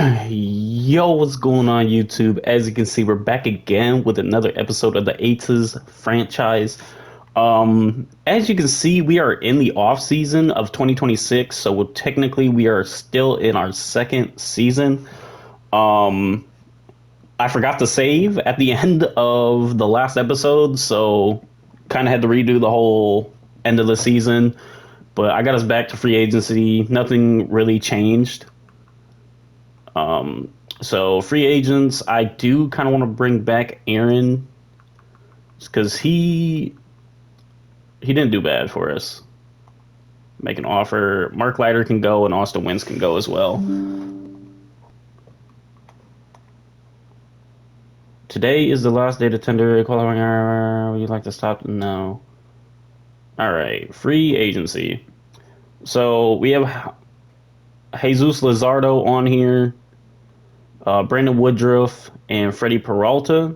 Yo, what's going on YouTube? As you can see, we're back again with another episode of the Ep3 franchise. As you can see, we are in the off season of 2026, so technically we are still in our second season. Um, I forgot to save at the end of the last episode, so kind of had to redo the whole end of the season. But I got us back to free agency. Nothing really changed. Um, so free agents, I do kind of want to bring back Aaron because he didn't do bad for us. Make an offer. Mark Leiter can go, and Austin Wentz can go as well. Today is the last day to tender qualifying. Would you like to stop? No. All right, free agency. So we have Jesus Lizardo on here, Brandon Woodruff, and Freddie Peralta.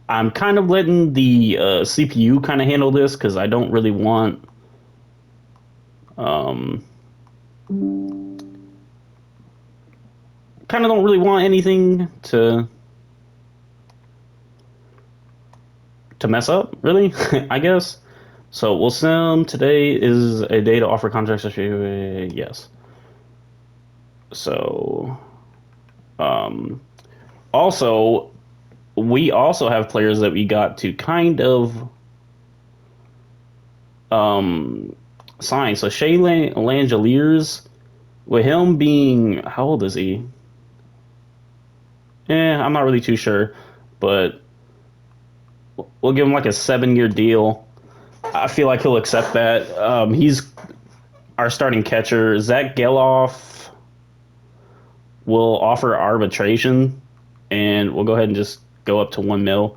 I'm kind of letting the CPU kind of handle this because I don't really want um, kind of don't really want anything to mess up, really. I guess. So we'll sim today is a day to offer contracts. Yes. So um, also we also have players that we got to kind of um, sign. So Shay Langeliers, with him being how old is he? I'm not really too sure, but we'll give him like a 7 year deal. I feel like he'll accept that. He's our starting catcher. Zach Geloff will offer arbitration, and we'll go ahead and just go up to 1 mil.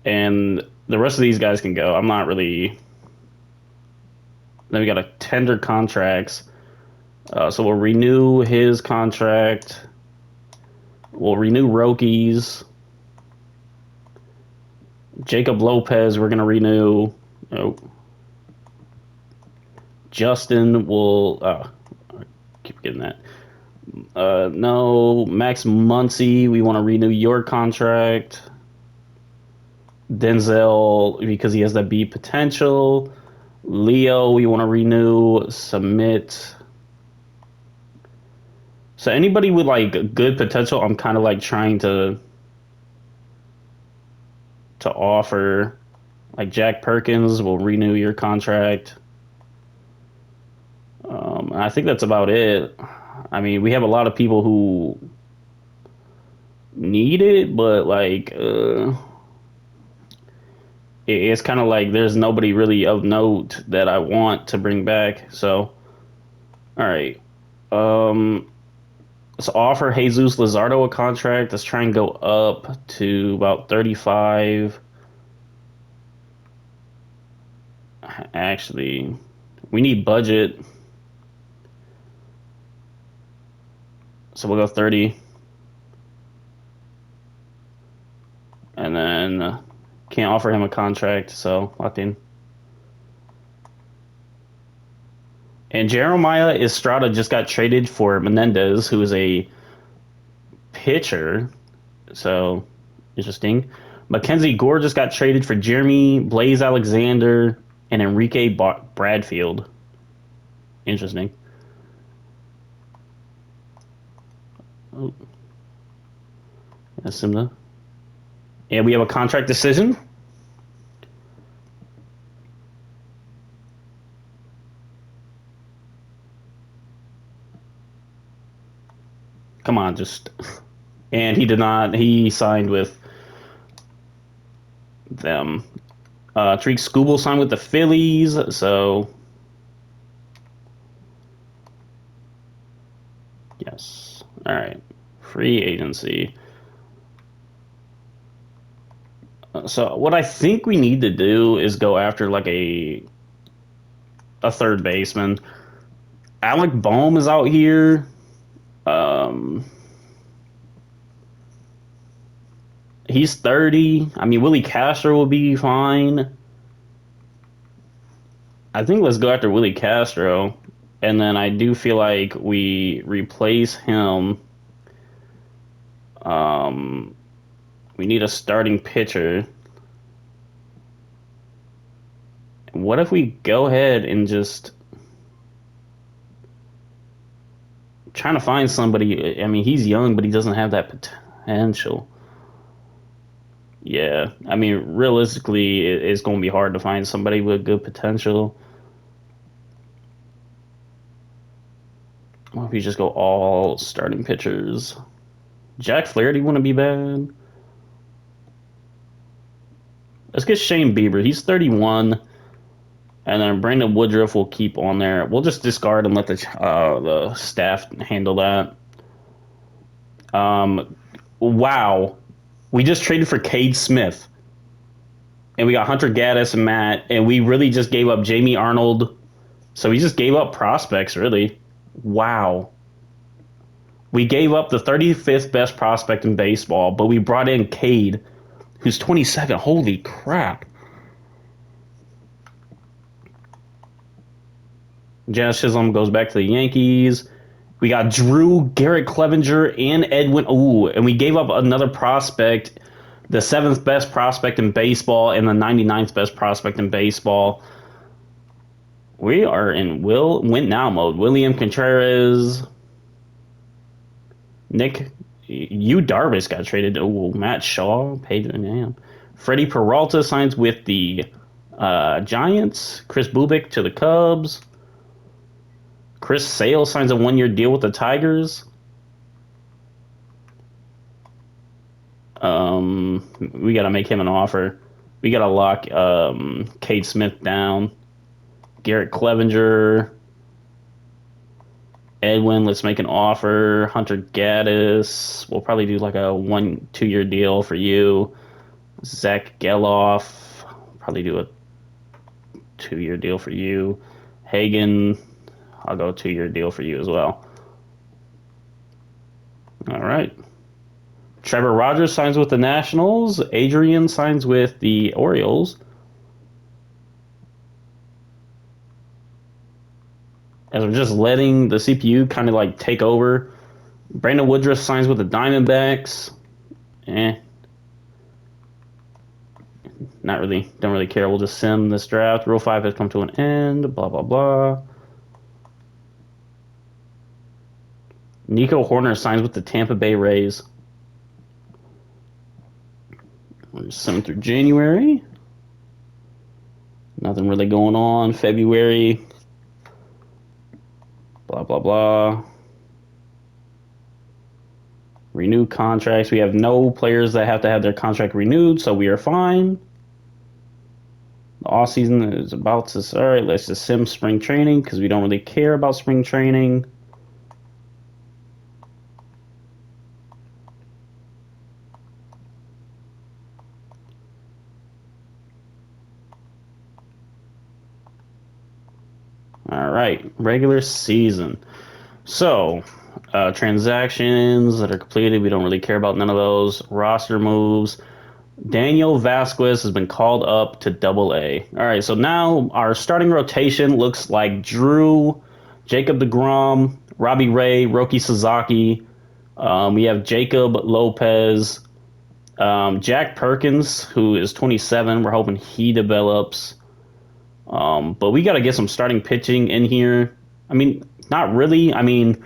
And the rest of these guys can go. I'm not really. Then we got a tender contracts. So we'll renew his contract. We'll renew Rocky's. Jacob Lopez, we're gonna renew. Oh. Justin will. I keep getting that. No, Max Muncy, we want to renew your contract. Denzel, because he has that B potential. Leo, we want to renew. Submit. So anybody with like good potential, I'm kind of like trying to offer. Like Jack Perkins will renew your contract. I think that's about it. I mean, we have a lot of people who need it, but like, it's kind of like there's nobody really of note that I want to bring back. So, all right, let's offer Jesus Lizardo a contract. Let's try and go up to about 35. Actually, we need budget, so we'll go 30. And then can't offer him a contract, so locked in. And Jeremiah Estrada just got traded for Menendez, who is a pitcher. So interesting. Mackenzie Gore just got traded for Jeremy Blaze Alexander and Enrique Bradfield. Interesting. Oh, that's similar. And we have a contract decision. Come on, just. And he did not. He signed with them. Tariq Skubal signed with the Phillies, so. Yes. All right. Free agency. So what I think we need to do is go after like a third baseman. Alec Bohm is out here. Um, he's 30. I mean, Willie Castro will be fine. I think let's go after Willie Castro. And then I do feel like we replace him. Um, we need a starting pitcher. What if we go ahead and just trying to find somebody? I mean, he's young, but he doesn't have that potential. Yeah, I mean, realistically, it's going to be hard to find somebody with good potential. What if you just go all starting pitchers? Jack Flaherty wouldn't be bad. Let's get Shane Bieber. He's 31. And then Brandon Woodruff will keep on there. We'll just discard and let the staff handle that. Wow. We just traded for Cade Smith. And we got Hunter Gaddis and Matt. And we really just gave up Jamie Arnold. So we just gave up prospects, really. Wow. We gave up the 35th best prospect in baseball, but we brought in Cade, who's 27. Holy crap. Jazz Chisholm goes back to the Yankees. We got Drew, Garrett Clevenger, and Edwin. Ooh, and we gave up another prospect, the 7th best prospect in baseball and the 99th best prospect in baseball. We are in win now mode. William Contreras, Nick, Darvish got traded. Oh, Matt Shaw, Pedro, man. Freddie Peralta signs with the Giants. Chris Bubik to the Cubs. Chris Sale signs a 1-year deal with the Tigers. We got to make him an offer. We got to lock Cade Smith down. Garrett Clevenger. Edwin, let's make an offer. Hunter Gaddis. We'll probably do like a 1-2-year deal for you. Zach Geloff. Probably do a 2-year deal for you. Hagen. I'll go 2-year deal for you as well. All right. Trevor Rogers signs with the Nationals. Adrian signs with the Orioles. As we're just letting the CPU kind of like take over. Brandon Woodruff signs with the Diamondbacks. Not really. Don't really care. We'll just sim this draft. Rule 5 has come to an end. Blah, blah, blah. Nico Horner signs with the Tampa Bay Rays. We're just simming through January. Nothing really going on. February. Blah, blah, blah. Renew contracts. We have no players that have to have their contract renewed, so we are fine. The off season is about to start. All right, let's just sim spring training because we don't really care about spring training. All right, regular season. So, transactions that are completed, we don't really care about none of those. Roster moves. Daniel Vasquez has been called up to Double-A. All right, so now our starting rotation looks like Drew, Jacob deGrom, Robbie Ray, Roki Sasaki. We have Jacob Lopez, Jack Perkins, who is 27. We're hoping he develops. But we got to get some starting pitching in here. I mean, not really. I mean,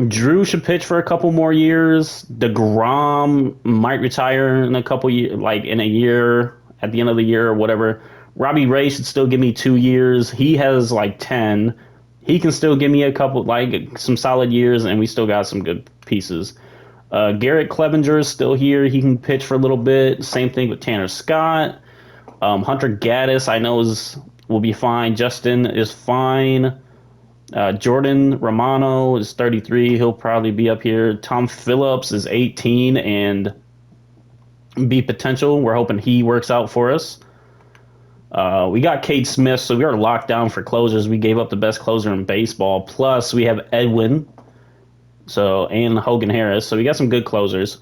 Drew should pitch for a couple more years. DeGrom might retire in a couple years, like in a year, at the end of the year or whatever. Robbie Ray should still give me 2 years. He has like 10. He can still give me a couple, like some solid years, and we still got some good pieces. Garrett Clevenger is still here. He can pitch for a little bit. Same thing with Tanner Scott. Hunter Gaddis, I know will be fine. Justin is fine. Jordan Romano is 33. He'll probably be up here. Tom Phillips is 18 and be potential. We're hoping he works out for us. We got Cade Smith, so we are locked down for closers. We gave up the best closer in baseball. Plus, we have Edwin, and Hogan Harris. So we got some good closers.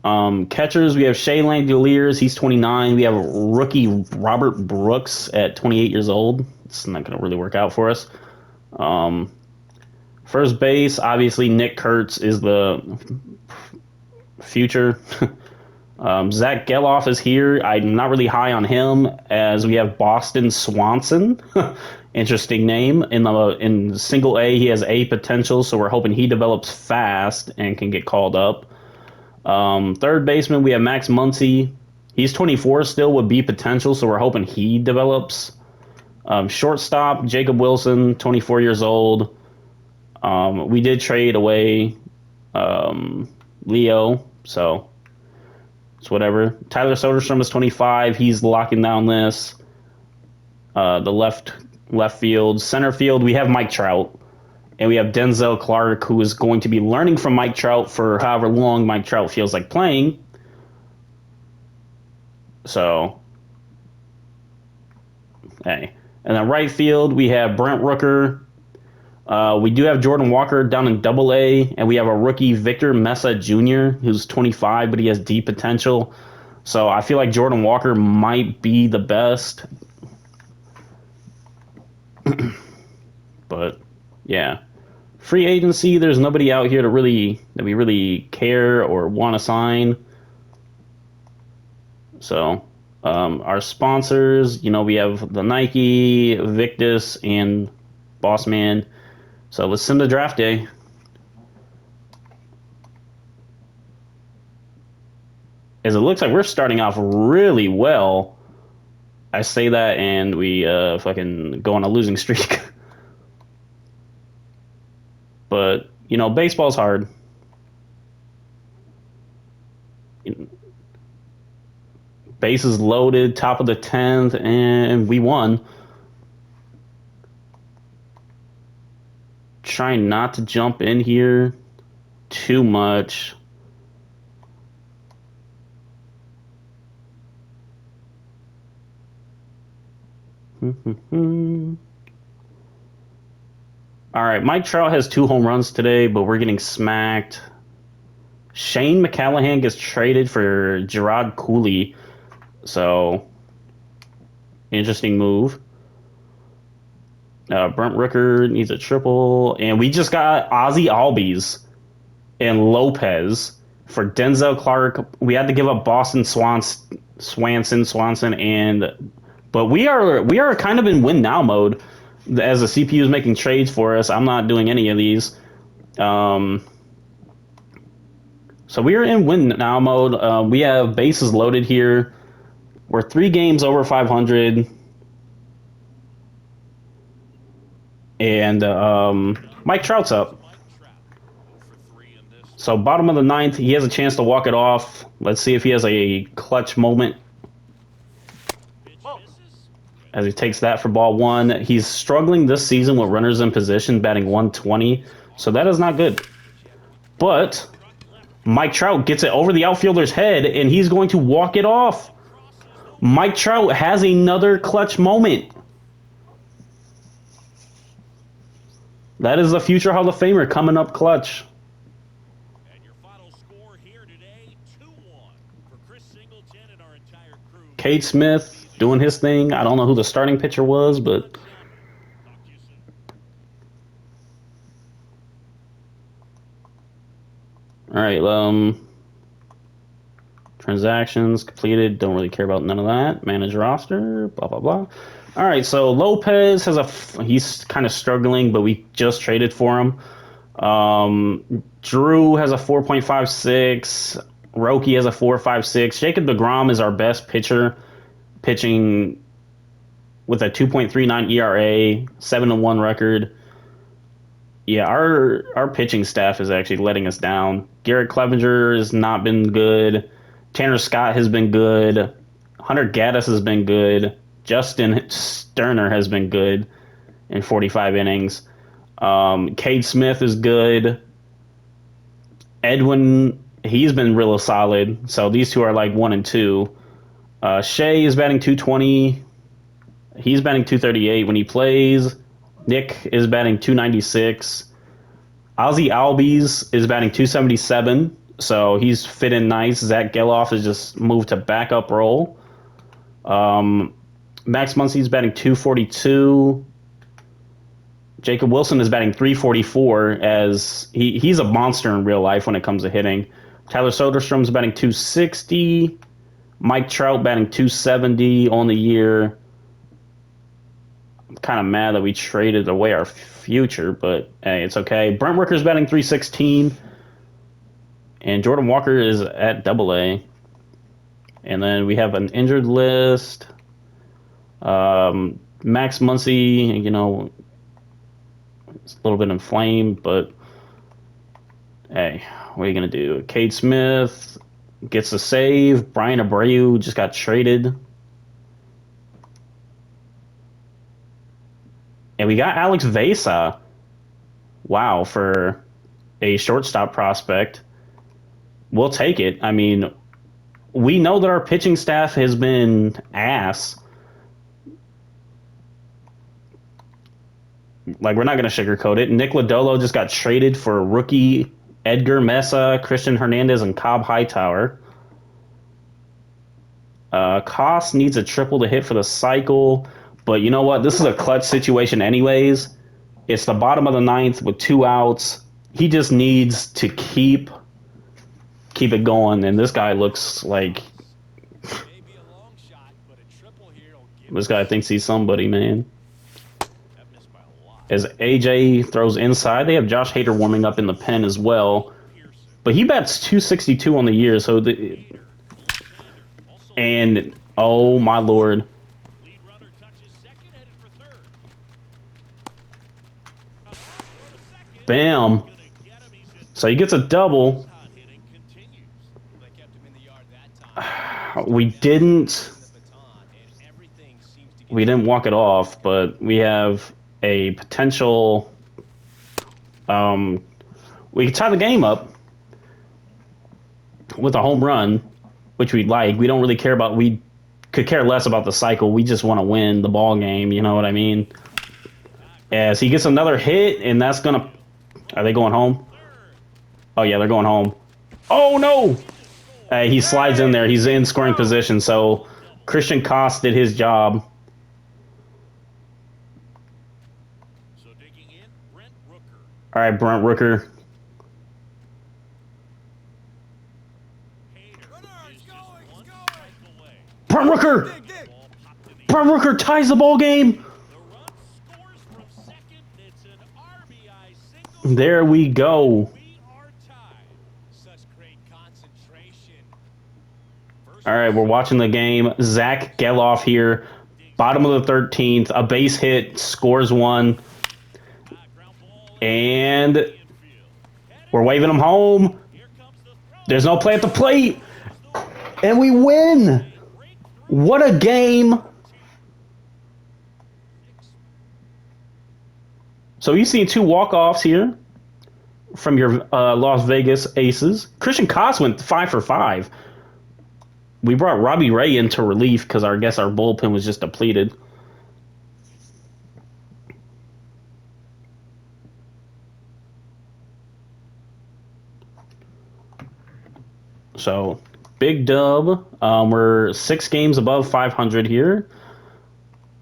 Catchers, we have Shea Langoliers. He's 29. We have rookie Robert Brooks at 28 years old. It's not going to really work out for us. Um, First base, obviously Nick Kurtz is the future. Zach Geloff is here. I'm not really high on him, as we have Boston Swanson. Interesting name. In single A, he has A potential, so we're hoping he develops fast and can get called up. Third baseman, we have Max Muncy. He's 24 still with B potential, so we're hoping he develops. Shortstop, Jacob Wilson, 24 years old. We did trade away Leo, so it's whatever. Tyler Soderstrom is 25. He's locking down this. The left field, center field, we have Mike Trout, and we have Denzel Clark, who is going to be learning from Mike Trout for however long Mike Trout feels like playing. So, hey. And then right field, we have Brent Rooker. We do have Jordan Walker down in Double A, and we have a rookie Victor Mesa Jr., who's 25, but he has deep potential. So I feel like Jordan Walker might be the best. But yeah, free agency. There's nobody out here that we really care or want to sign. So our sponsors, we have the Nike, Victus, and Bossman. So let's send the draft day. As it looks like we're starting off really well. I say that and we fucking go on a losing streak. But, baseball's hard. Bases loaded, top of the 10th, and we won. Trying not to jump in here too much. All right, Mike Trout has 2 home runs today, but we're getting smacked. Shane McCallahan gets traded for Gerard Cooley. So, interesting move. Brent Rooker needs a triple. And we just got Ozzy Albies and Lopez for Denzel Clark. We had to give up Boston Swanson, but we are kind of in win now mode as the CPU is making trades for us. I'm not doing any of these. So we are in win now mode. We have bases loaded here. We're 3 games over 500. And Mike Trout's up. So bottom of the 9th, he has a chance to walk it off. Let's see if he has a clutch moment as he takes that for ball 1. He's struggling this season with runners in position, batting 120. So that is not good. But Mike Trout gets it over the outfielder's head, and he's going to walk it off. Mike Trout has another clutch moment. That is a future Hall of Famer coming up clutch. And your final score here today, 2-1 for Chris Singleton and our entire crew. Cade Smith doing his thing. I don't know who the starting pitcher was, but all right. Transactions completed. Don't really care about none of that. Manage roster. Blah blah blah. All right. So Lopez he's kind of struggling, but we just traded for him. Drew has a 4.56. Roki has a 4.56. Jacob deGrom is our best pitcher, pitching with a 2.39 ERA, 7-1 record. Yeah, our pitching staff is actually letting us down. Garrett Clevenger has not been good. Tanner Scott has been good. Hunter Gaddis has been good. Justin Sterner has been good in 45 innings. Cade Smith is good. Edwin, he's been real solid. So these two are like 1 and 2. Shea is batting 220. He's batting 238 when he plays. Nick is batting 296. Ozzy Albies is batting 277. So he's fit in nice. Zach Geloff has just moved to backup role. Max Muncy's batting 242. Jacob Wilson is batting 344 as he's a monster in real life when it comes to hitting. Tyler Soderstrom's batting 260. Mike Trout batting 270 on the year. I'm kind of mad that we traded away our future, but hey, it's okay. Brent Rooker's batting 316. And Jordan Walker is at Double A. And then we have an injured list. Max Muncy, it's a little bit inflamed, but hey, what are you going to do? Cade Smith gets a save. Brian Abreu just got traded. And we got Alex Vesa. Wow, for a shortstop prospect. We'll take it. I mean, we know that our pitching staff has been ass. Like, we're not going to sugarcoat it. Nick Lodolo just got traded for rookie Edgar Mesa, Christian Hernandez, and Cobb Hightower. Koss needs a triple to hit for the cycle. But you know what? This is a clutch situation anyways. It's the bottom of the ninth with 2 outs. He just needs to keep it going. And this guy looks like this guy thinks he's somebody, man. As AJ throws inside, they have Josh Hader warming up in the pen as well. But he bats 262 on the year, so and oh my lord. Bam. So he gets a double. We didn't walk it off, but we have a potential we could tie the game up with a home run, which we'd like. We don't really care about we could care less about the cycle. We just want to win the ball game, you know what I mean? As he gets another hit, and that's gonna are they going home? Oh yeah, they're going home. Oh no! He slides in there. He's in scoring position, so Christian Koss did his job. All right, Brent Rooker. Brent Rooker! Brent Rooker ties the ball game! There we go. All right, we're watching the game. Zach Geloff here, bottom of the 13th, a base hit, scores one. And we're waving him home. There's no play at the plate. And we win. What a game. So you've seen 2 walk-offs here from your Las Vegas Aces. Christian Koss went 5 for 5. We brought Robbie Ray into relief because I guess our bullpen was just depleted. So, big dub. We're 6 games above 500 here.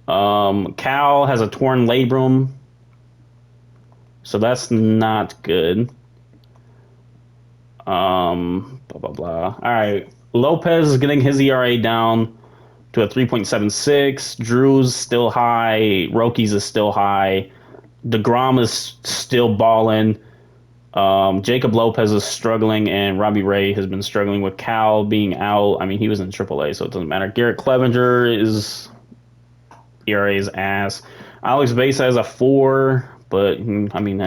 Cal has a torn labrum, so that's not good. Blah, blah, blah. All right. Lopez is getting his ERA down to a 3.76. Drew's still high. Rocky's is still high. DeGrom is still balling. Jacob Lopez is struggling, and Robbie Ray has been struggling with Cal being out. I mean, he was in AAA, so it doesn't matter. Garrett Clevenger is ERA is ass. Alex Bass has a 4, but I mean,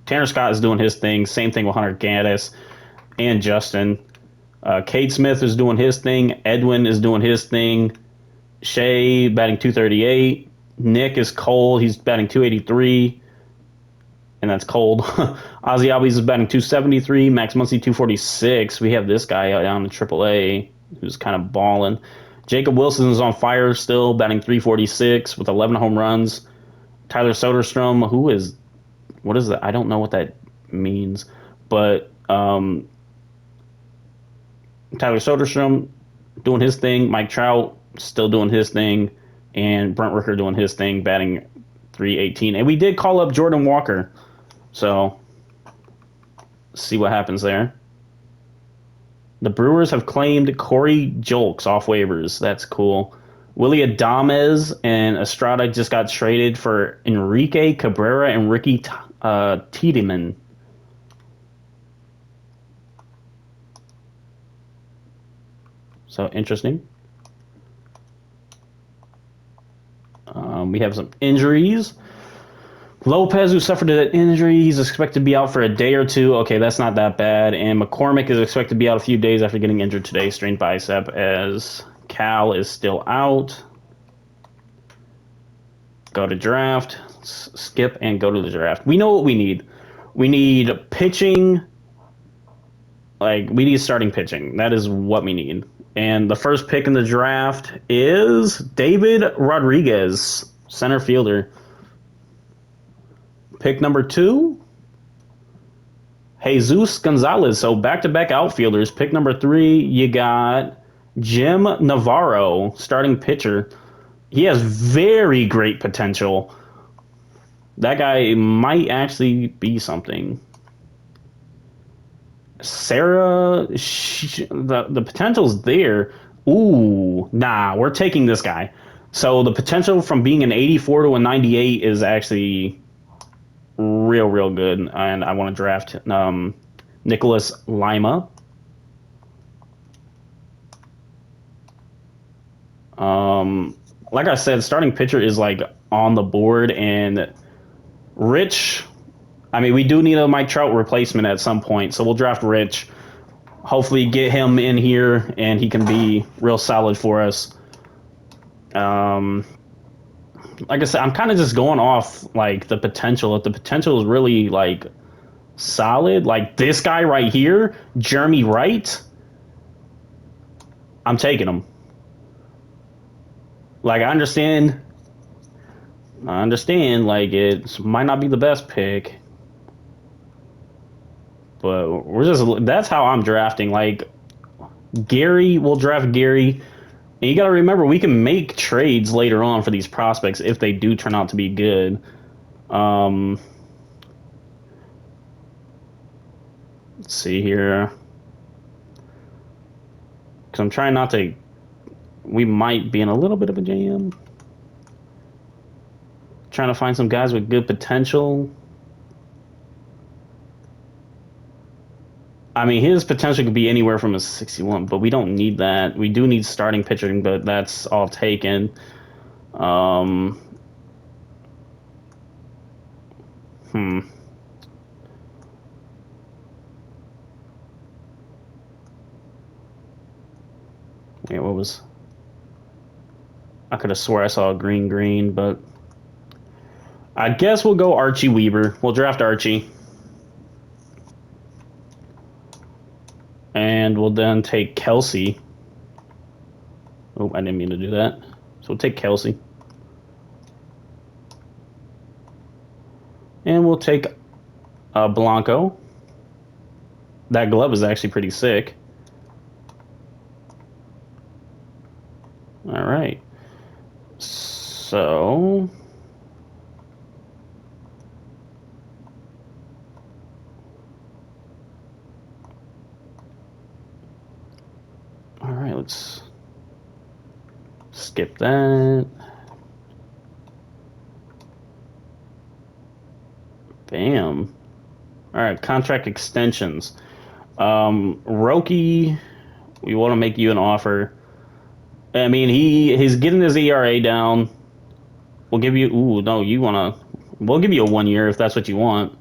Tanner Scott is doing his thing. Same thing with Hunter Gaddis and Justin. Cade Smith is doing his thing. Edwin is doing his thing. Shea batting 238. Nick is cold. He's batting 283. And that's cold. Ozzy Albies is batting 273. Max Muncy 246. We have this guy down in AAA who's kind of balling. Jacob Wilson is on fire still, batting 346 with 11 home runs. Tyler Soderstrom, what is that? I don't know what that means. But Tyler Soderstrom doing his thing. Mike Trout still doing his thing. And Brent Rooker doing his thing, batting 318. And we did call up Jordan Walker. So, see what happens there. The Brewers have claimed Corey Julks off waivers. That's cool. Willie Adames and Estrada just got traded for Enrique Cabrera and Ricky Tiedemann. So interesting. We have some injuries. Lopez, who suffered an injury, he's expected to be out for a day or two. Okay, that's not that bad. And McCormick is expected to be out a few days after getting injured today, strained bicep, as Cal is still out. Go to draft, skip, and go to the draft. We know what we need. We need pitching. Like, we need starting pitching. That is what we need. And the first pick in the draft is David Rodriguez, center fielder. Pick number 2, Jesus Gonzalez. So back-to-back outfielders. Pick number 3, you got Jim Navarro, starting pitcher. He has very great potential. That guy might actually be something. Sarah, the potential's there. Ooh, nah, we're taking this guy. So the potential from being an 84 to a 98 is actually real good. And I want to draft Nicholas Lima. Like I said, starting pitcher is like on the board, and Rich. I mean, we do need a Mike Trout replacement at some point, so we'll draft Rich. Hopefully, get him in here, and he can be real solid for us. Like I said, I'm kind of just going off like the potential. If the potential is really like solid, like this guy right here, Jeremy Wright, I'm taking him. Like I understand, like it might not be the best pick, but we're just that's how I'm drafting. Like Gary, we'll draft Gary. And you got to remember, we can make trades later on for these prospects if they do turn out to be good. Let's see here. Because I'm trying not to. We might be in a little bit of a jam. Trying to find some guys with good potential. I mean, his potential could be anywhere from a 61, but we don't need that. We do need starting pitching, but that's all taken. Hmm. Yeah, what was... I could have swore I saw a green, but... I guess we'll go Archie Weaver. We'll draft Archie. And we'll then take Kelsey. Oh, I didn't mean to do that. So we'll take Kelsey. And we'll take Blanco. That glove is actually pretty sick. All right. So... All right, let's skip that. Bam. All right, contract extensions. Roki, we want to make you an offer. I mean, he's getting his ERA down. We'll give you. Ooh, no, you wanna? We'll give you a 1 year if that's what you want.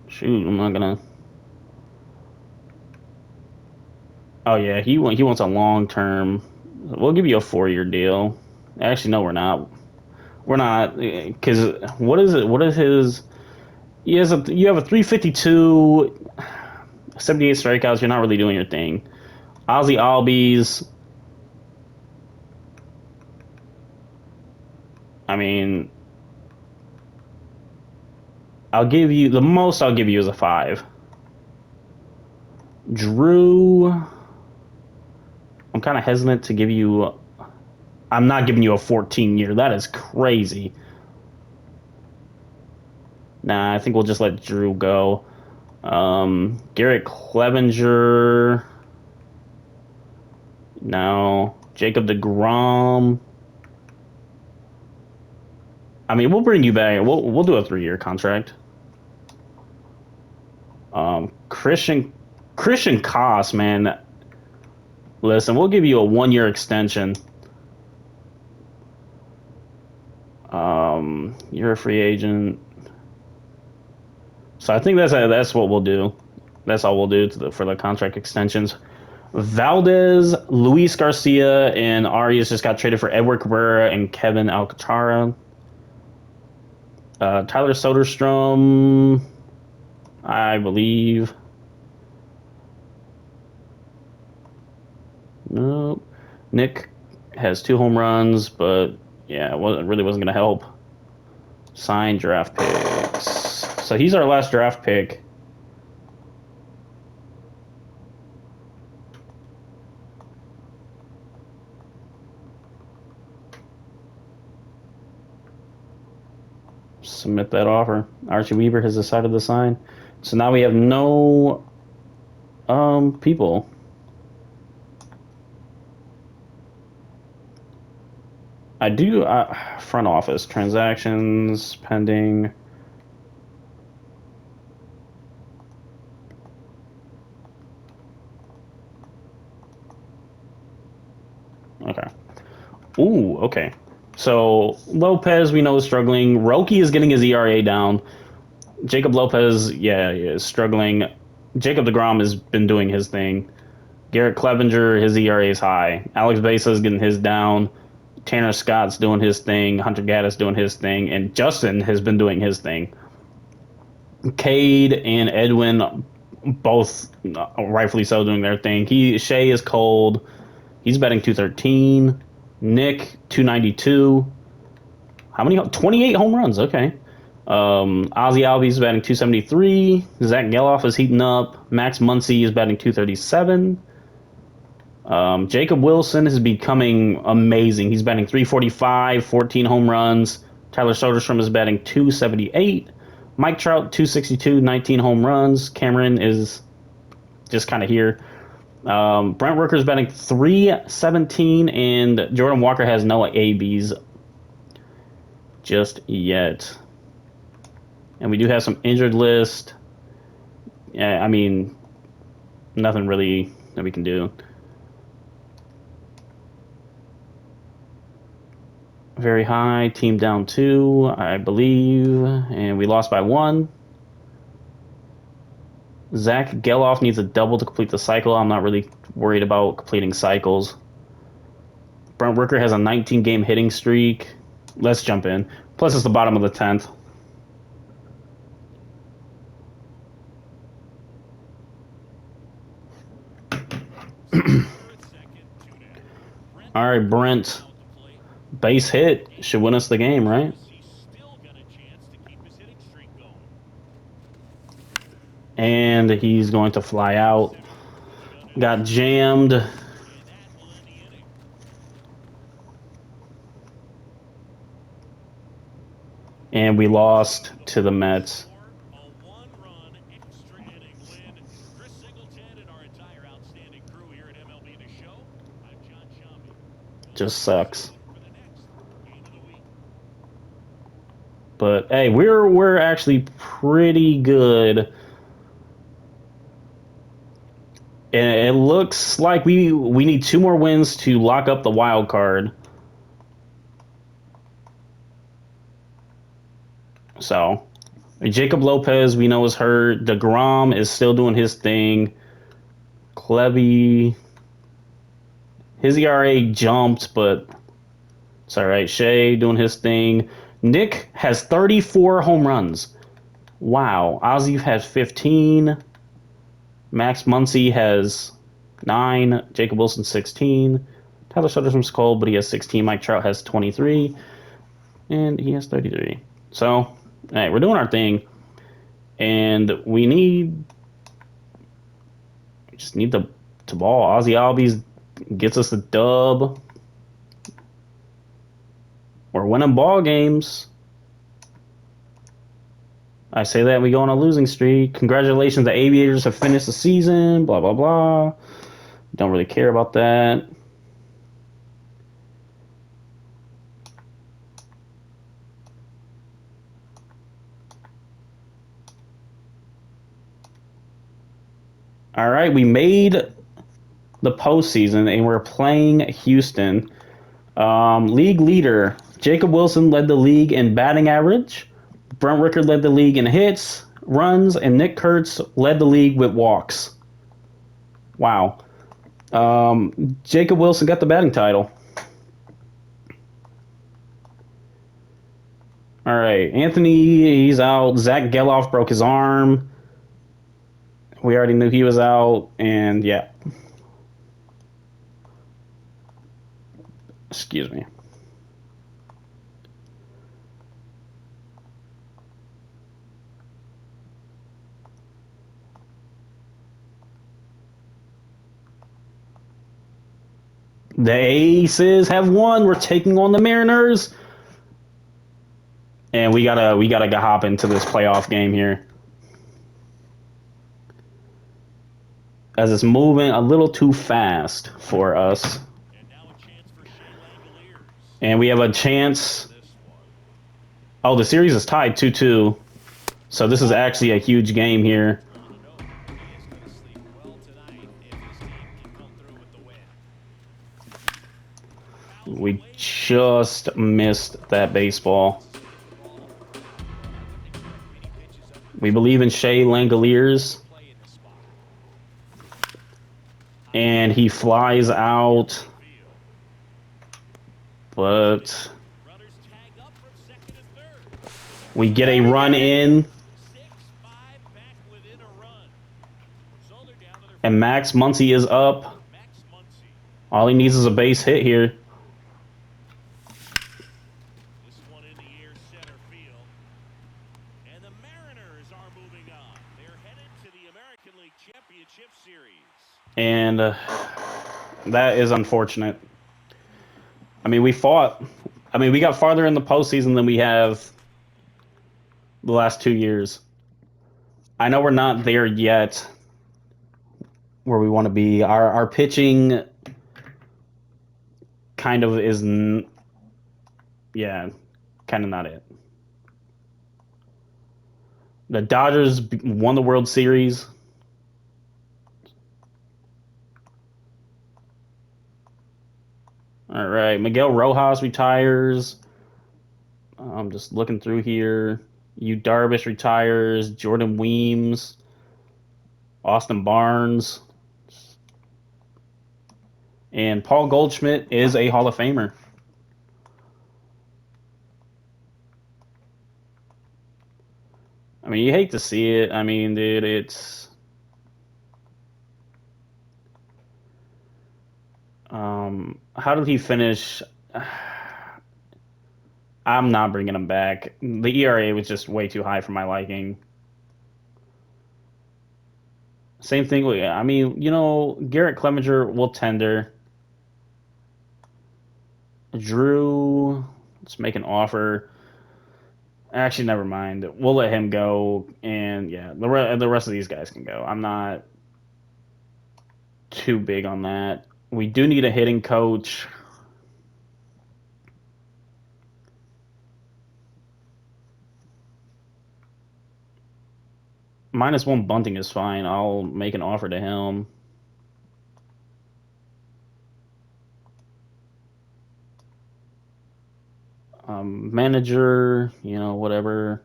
Shoot, I'm not gonna. Oh yeah, he wants a long term. We'll give you a 4 year deal. Actually, no, we're not. We're not, because what is it? What is his? You have a 352, 78 strikeouts. You're not really doing your thing. Ozzy Albies. I mean, I'll give you the most. I'll give you is a 5. Drew. I'm kind of hesitant to give you. I'm not giving you a 14-year. That is crazy. Nah, I think we'll just let Drew go. Garrett Clevenger. No. Jacob DeGrom. I mean, we'll bring you back. We'll do a 3-year contract. Christian Koss, man. Listen, we'll give you a 1-year extension. You're a free agent. So I think that's what we'll do. That's all we'll do for the contract extensions. Valdez, Luis Garcia, and Arias just got traded for Edward Cabrera and Kevin Alcantara. Tyler Soderstrom, I believe. Nope. Nick has 2 home runs, but yeah, really wasn't going to help. Sign draft picks. So he's our last draft pick. Submit that offer. Archie Weaver has decided to sign. So now we have no people. I do front office transactions pending. Okay. Ooh, okay. So Lopez, we know, is struggling. Roki is getting his ERA down. Jacob Lopez, yeah, is struggling. Jacob DeGrom has been doing his thing. Garrett Clevenger, his ERA is high. Alex Besa is getting his down. Tanner Scott's doing his thing. Hunter Gaddis doing his thing. And Justin has been doing his thing. Cade and Edwin, both rightfully so, doing their thing. Shea is cold. He's betting 213. Nick 292. How many? 28 home runs. Okay. Ozzy Albies batting 273. Zach Geloff is heating up. Max Muncy is batting 237. Jacob Wilson is becoming amazing. He's batting 345, 14 home runs. Tyler Soderstrom is batting 278. Mike Trout 262, 19 home runs. Cameron is just kind of here. Brent Rooker is batting 317, and Jordan Walker has no ABs just yet. And we do have some injured list. Yeah, I mean, nothing really that we can do. Very high, team down 2, I believe, and we lost by 1. Zach Geloff needs a double to complete the cycle. I'm not really worried about completing cycles. Brent Rooker has a 19-game hitting streak. Let's jump in. Plus, it's the bottom of the 10th. All right, Brent. Base hit should win us the game, right? And he's going to fly out. Got jammed. And we lost to the Mets. Just sucks. But hey, we're actually pretty good. And it looks like we need 2 more wins to lock up the wild card. So, Jacob Lopez, we know, is hurt. DeGrom is still doing his thing. Clevy, his ERA jumped, but it's all right. Shea doing his thing. Nick has 34 home runs. Wow. Ozzy has 15. Max Muncy has 9. Jacob Wilson 16. Tyler Soderstrom's cold, but he has 16. Mike Trout has 23. And he has 33. So, hey, we're doing our thing. And we just need to ball. Ozzy Albies gets us the dub. We're winning ball games. I say that we go on a losing streak. Congratulations, the Aviators have finished the season. Blah blah blah. Don't really care about that. All right, we made the postseason and we're playing Houston. League leader Jacob Wilson led the league in batting average. Brent Rickard led the league in hits, runs, and Nick Kurtz led the league with walks. Wow. Jacob Wilson got the batting title. All right, Anthony, he's out. Zach Geloff broke his arm. We already knew he was out, and yeah. Excuse me. The Aces have won. We're taking on the Mariners, and we gotta hop into this playoff game here, as it's moving a little too fast for us. And now a chance for Shea Langoliers. And we have a chance. This one. Oh, the series is tied 2-2. So this is actually a huge game here. On a note, he is going to sleep well tonight if his team can come through with the win. Fouls We away. just missed that baseball. Save the ball. Wouldn't expect many pitches up We believe in Shea Langoliers, play in this spot. and he flies out, Field. but Runners tag up from second and third. we get a run in, 6-5 back within a run. So they're down to their and Max Muncy is up. Max Muncy. All he needs is a base hit here. This one in the air center field. And the Mariners are moving on. They're headed to the American League Championship Series. And that is unfortunate. I mean, we fought. I mean, we got farther in the postseason than we have the last 2 years. I know we're not there yet where we want to be. Our pitching kind of is, yeah, kind of not it. The Dodgers won the World Series. All right, Miguel Rojas retires. I'm just looking through here. Yu Darvish retires. Jordan Weems. Austin Barnes. And Paul Goldschmidt is a Hall of Famer. I mean, you hate to see it. I mean, dude, it's... how did he finish? I'm not bringing him back. The ERA was just way too high for my liking. Same thing with, I mean, Garrett Clevenger will tender. Drew, let's make an offer. Actually, never mind. We'll let him go, and yeah, the rest of these guys can go. I'm not too big on that. We do need a hitting coach. -1 bunting is fine. I'll make an offer to him. Manager, whatever.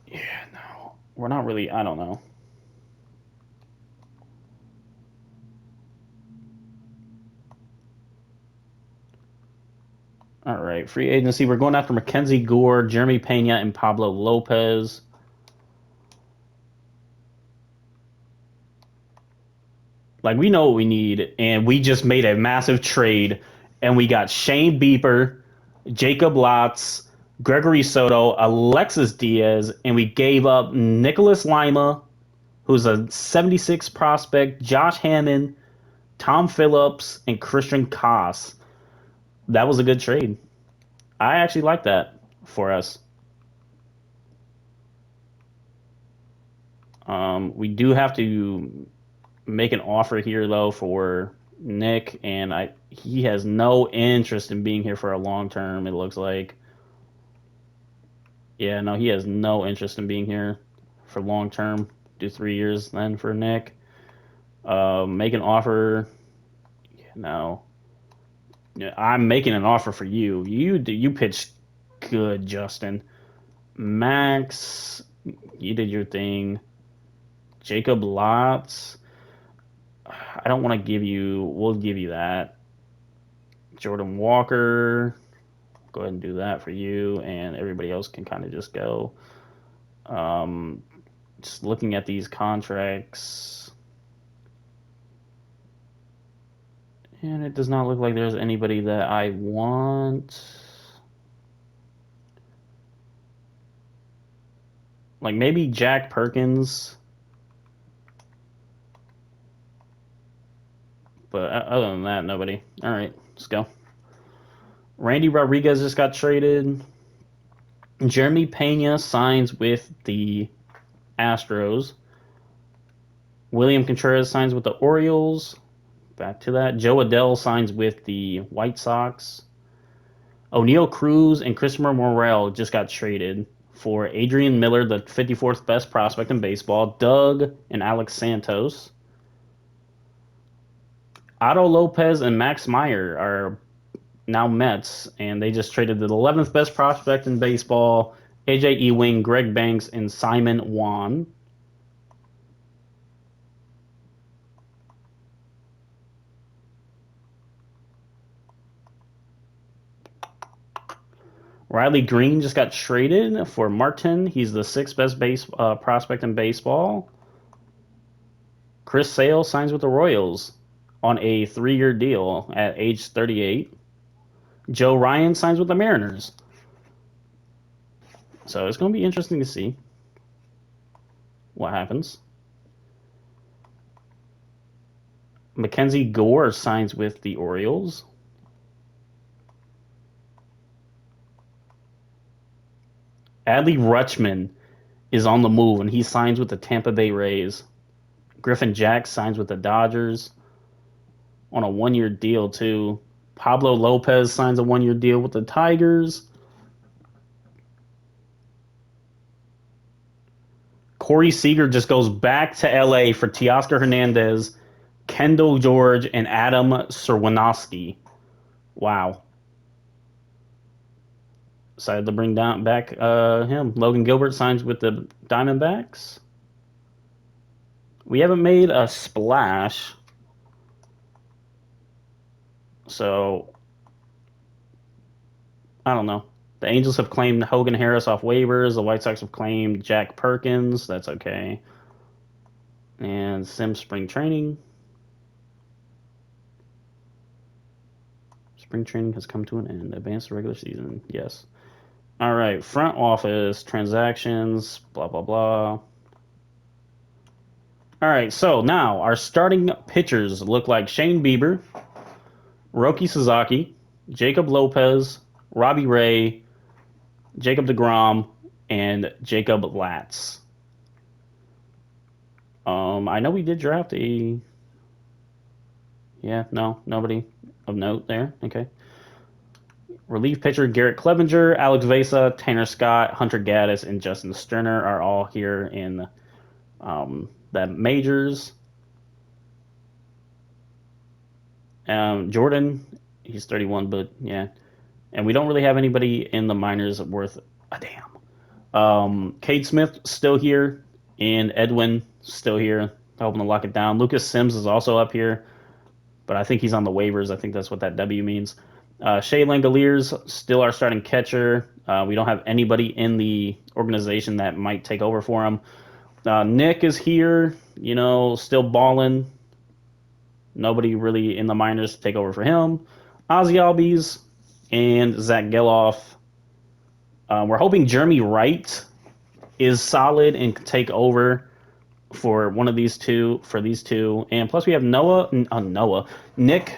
Yeah, no. We're not really, I don't know. All right, free agency. We're going after Mackenzie Gore, Jeremy Pena, and Pablo Lopez. Like, we know what we need, and we just made a massive trade, and we got Shane Bieber, Jacob Lotz, Gregory Soto, Alexis Diaz, and we gave up Nicholas Lima, who's a 76 prospect, Josh Hammond, Tom Phillips, and Christian Koss. That was a good trade. I actually like that for us. We do have to make an offer here though for Nick, and he has no interest in being here for a long term. It looks like, yeah, no, he has no interest in being here for long term. Do 3 years then for Nick. Make an offer. No, yeah, I'm making an offer for you. You pitched good, Justin. Max, you did your thing. Jacob Lotz. I don't want to give you. We'll give you that. Jordan Walker. Go ahead and do that for you, and everybody else can kind of just go. Um, just looking at these contracts, and it does not look like there's anybody that I want. Like maybe Jack Perkins, but other than that, nobody. All right, let's go. Randy Rodriguez just got traded. Jeremy Pena signs with the Astros. William Contreras signs with the Orioles. Back to that. Joe Adell signs with the White Sox. O'Neill Cruz and Christopher Morel just got traded for Adrian Miller, the 54th best prospect in baseball, Doug and Alex Santos. Otto Lopez and Max Meyer are now Mets, and they just traded the 11th best prospect in baseball, AJ Ewing, Greg Banks, and Simon Juan. Riley Green just got traded for Martin. He's the sixth best prospect in baseball. Chris Sale signs with the Royals on a 3-year deal at age 38. Joe Ryan signs with the Mariners. So it's going to be interesting to see what happens. Mackenzie Gore signs with the Orioles. Adley Rutschman is on the move, and he signs with the Tampa Bay Rays. Griffin Jack signs with the Dodgers on a 1-year deal, too. Pablo Lopez signs a 1-year deal with the Tigers. Corey Seager just goes back to LA for Teoscar Hernandez, Kendall George, and Adam Serwanowski. Wow. Decided to bring down back him. Logan Gilbert signs with the Diamondbacks. We haven't made a splash. So I don't know. The Angels have claimed Hogan Harris off waivers. The White Sox have claimed Jack Perkins. That's okay. And Sim spring training. Spring training has come to an end. Advanced regular season. Yes. All right. Front office transactions. Blah blah blah. All right. So now our starting pitchers look like Shane Bieber, Roki Sasaki, Jacob Lopez, Robbie Ray, Jacob DeGrom, and Jacob Latz. I know we did draft a. Yeah, no, nobody of note there. Okay. Relief pitcher Garrett Clevenger, Alex Vesa, Tanner Scott, Hunter Gaddis, and Justin Sterner are all here in the majors. Jordan, he's 31, but yeah. And we don't really have anybody in the minors worth a damn. Cade Smith still here, and Edwin still here, helping to lock it down. Lucas Sims is also up here, but I think he's on the waivers. I think that's what that W means. Shea Langoliers still our starting catcher. We don't have anybody in the organization that might take over for him. Nick is here, still balling. Nobody really in the minors to take over for him. Ozzy Albies and Zach Geloff. We're hoping Jeremy Wright is solid and can take over for one of these two, and plus we have Nick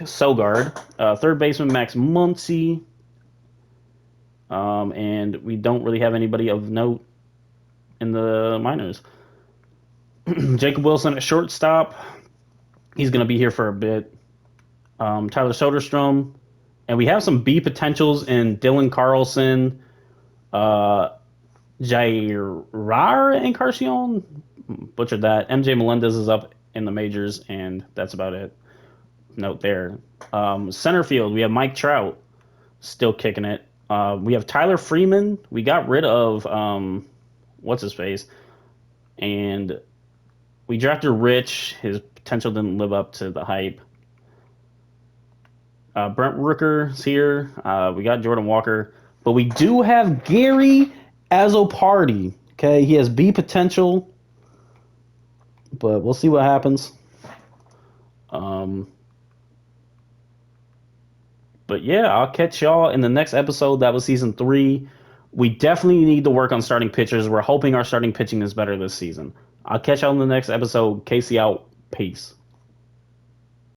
Sogard, third baseman Max Muncy, And we don't really have anybody of note in the minors. Jacob Wilson at shortstop. He's going to be here for a bit. Tyler Soderstrom. And we have some B potentials in Dylan Carlson, uh, Jair Encarnacion. Butchered that. MJ Melendez is up in the majors, and that's about it. Note there. Center field, we have Mike Trout still kicking it. We have Tyler Freeman. We got rid of what's his face, and we drafted Rich. His potential didn't live up to the hype. Brent Rooker's here. We got Jordan Walker, but we do have Gary Azopardi. Okay, he has B potential, but we'll see what happens. Um, but yeah, I'll catch y'all in the next episode. That was season 3. We definitely need to work on starting pitchers. We're hoping our starting pitching is better this season. I'll catch y'all in the next episode. Casey out. Peace.